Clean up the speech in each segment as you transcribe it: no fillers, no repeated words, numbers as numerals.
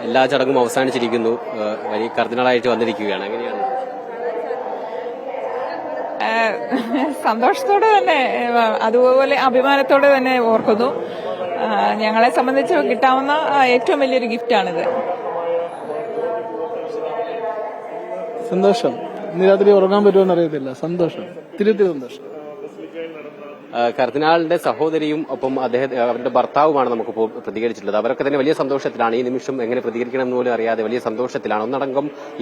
എല്ലാ ചടങ്ങും അവസാനിച്ചിരിക്കുന്നു. വലിയ കർദിനാളായിട്ട് വന്നിരിക്കുകയാണ്. എങ്ങനെയാണ്? സന്തോഷത്തോടെ തന്നെ, അതുപോലെ അഭിമാനത്തോടെ തന്നെ ഓർക്കുന്നു. ഞങ്ങളെ സംബന്ധിച്ച് കിട്ടാവുന്ന ഏറ്റവും വലിയൊരു ഗിഫ്റ്റാണിത്. സന്തോഷം. ഇന്ന് രാത്രി ഉറങ്ങാൻ പറ്റുമെന്ന് അറിയത്തില്ല. സന്തോഷം, ഒത്തിരി സന്തോഷം. കർദിനാളിന്റെ സഹോദരിയും ഒപ്പം അവരുടെ ഭർത്താവുമാണ് നമുക്കിപ്പോൾ പ്രതികരിച്ചിട്ടുള്ളത്. അവരൊക്കെ തന്നെ വലിയ സന്തോഷത്തിലാണ്. ഈ നിമിഷം എങ്ങനെ പ്രതികരിക്കണം എന്ന് പോലും അറിയാതെ വലിയ സന്തോഷത്തിലാണ്.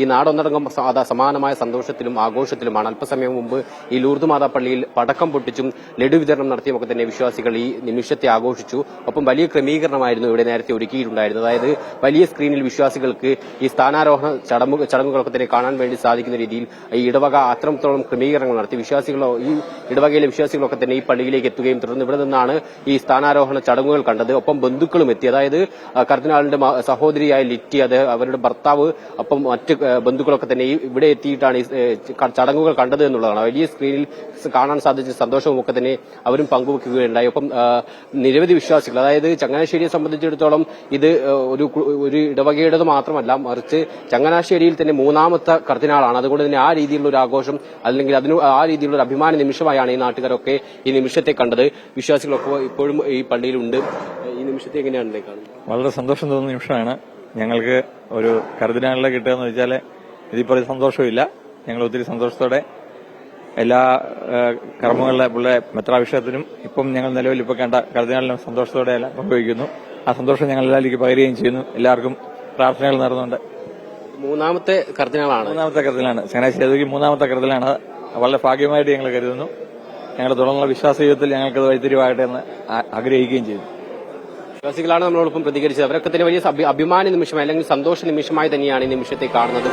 ഈ നാടൊന്നടങ്കം സമാനമായ സന്തോഷത്തിലും ആഘോഷത്തിലുമാണ്. അല്പസമയം മുമ്പ് ഈ ലൂർദ് മാതാ പള്ളിയിൽ പടക്കം പൊട്ടിച്ചും ലഡു വിതരണം നടത്തിയുമൊക്കെ തന്നെ വിശ്വാസികൾ ഈ നിമിഷത്തെ ആഘോഷിച്ചു. ഒപ്പം വലിയ ക്രമീകരണമായിരുന്നു ഇവിടെ നേരത്തെ ഒരുക്കിയിട്ടുണ്ടായിരുന്നത്. അതായത് വലിയ സ്ക്രീനിൽ വിശ്വാസികൾക്ക് ഈ സ്ഥാനാരോഹണ ചടങ്ങുകളൊക്കെ തന്നെ കാണാൻ വേണ്ടി സാധിക്കുന്ന രീതിയിൽ ഈ ഇടവക അത്രത്തോളം ക്രമീകരണങ്ങൾ നടത്തി. ഈ ഇടവകയിലെ വിശ്വാസികളൊക്കെ തന്നെ ഈ പള്ളിയിലേക്ക് എത്തുകയും തുടർന്ന് ഇവിടെ നിന്നാണ് ഈ സ്ഥാനാരോഹണ ചടങ്ങുകൾ കണ്ടത്. ഒപ്പം ബന്ധുക്കളും എത്തി. അതായത് കർദിനാളിന്റെ സഹോദരിയായ ലിറ്റി, അവരുടെ ഭർത്താവ്, ഒപ്പം മറ്റ് ബന്ധുക്കളൊക്കെ തന്നെ ഇവിടെ എത്തിയിട്ടാണ് ഈ ചടങ്ങുകൾ കണ്ടത് എന്നുള്ളതാണ്. വലിയ സ്ക്രീനിൽ കാണാൻ സാധിച്ച സന്തോഷവും ഒക്കെ തന്നെ അവരും പങ്കുവെക്കുകയുണ്ടായി. ഒപ്പം നിരവധി വിശ്വാസികൾ, അതായത് ചങ്ങനാശ്ശേരിയെ സംബന്ധിച്ചിടത്തോളം ഇത് ഒരു ഇടവകയുടേത് മാത്രമല്ല, മറിച്ച് ചങ്ങനാശ്ശേരിയിൽ തന്നെ മൂന്നാമത്തെ കർദിനാളാണ്. അതുകൊണ്ട് തന്നെ ആ രീതിയിലുള്ള ഒരു ആഘോഷം, അല്ലെങ്കിൽ ആ രീതിയിലുള്ള ഒരു അഭിമാന നിമിഷമായാണ് ഈ നാട്ടുകാരൊക്കെ ഈ നിമിഷത്തെ കണ്ടത്. വിശ്വാസികളൊക്കെ ഇപ്പോഴും ഈ പള്ളിയിലുണ്ട്. ഈ നിമിഷത്തെ എങ്ങനെയാണ് കാണുന്നത്? വളരെ സന്തോഷം തോന്നുന്ന നിമിഷമാണ്. ഞങ്ങൾക്ക് ഒരു കർദിനാളിനെ കിട്ടുകയെന്ന് വെച്ചാൽ ഇതിപ്പോൾ സന്തോഷമില്ല. ഞങ്ങൾ ഒത്തിരി സന്തോഷത്തോടെ എല്ലാ കർമ്മങ്ങളിലെ പുള്ളിയെ മെത്രാഭിഷേകത്തിനും ഇപ്പം ഞങ്ങൾ നിലവിൽ ഇപ്പോൾ കണ്ട കർദിനാളിനും സന്തോഷത്തോടെ എല്ലാം പങ്കുവയ്ക്കുന്നു. ആ സന്തോഷം ഞങ്ങൾ എല്ലാവരിലേക്ക് പകരുകയും ചെയ്യുന്നു. എല്ലാവർക്കും പ്രാർത്ഥനകൾ നേർന്നുകൊണ്ട്. മൂന്നാമത്തെ കർദിനാളാണ് ചങ്ങനാശ്ശേരി മൂന്നാമത്തെ കർദിനാളാണ്. വളരെ ഭാഗ്യമായിട്ട് ഞങ്ങൾ കരുതുന്നു. ഞങ്ങളുടെ തുടർന്നുള്ള വിശ്വാസ ജീവിതത്തിൽ ഞങ്ങൾക്കത് വഴിത്തിരിവാകട്ടെ എന്ന് ആഗ്രഹിക്കുകയും ചെയ്തു. വിശ്വാസികളാണ് നമ്മളോടൊപ്പം പ്രതികരിച്ചത്. അവരൊക്കെ തന്നെ വലിയ അഭിമാന നിമിഷമായി അല്ലെങ്കിൽ സന്തോഷ നിമിഷമായി തന്നെയാണ് ഈ നിമിഷത്തെ കാണുന്നത്.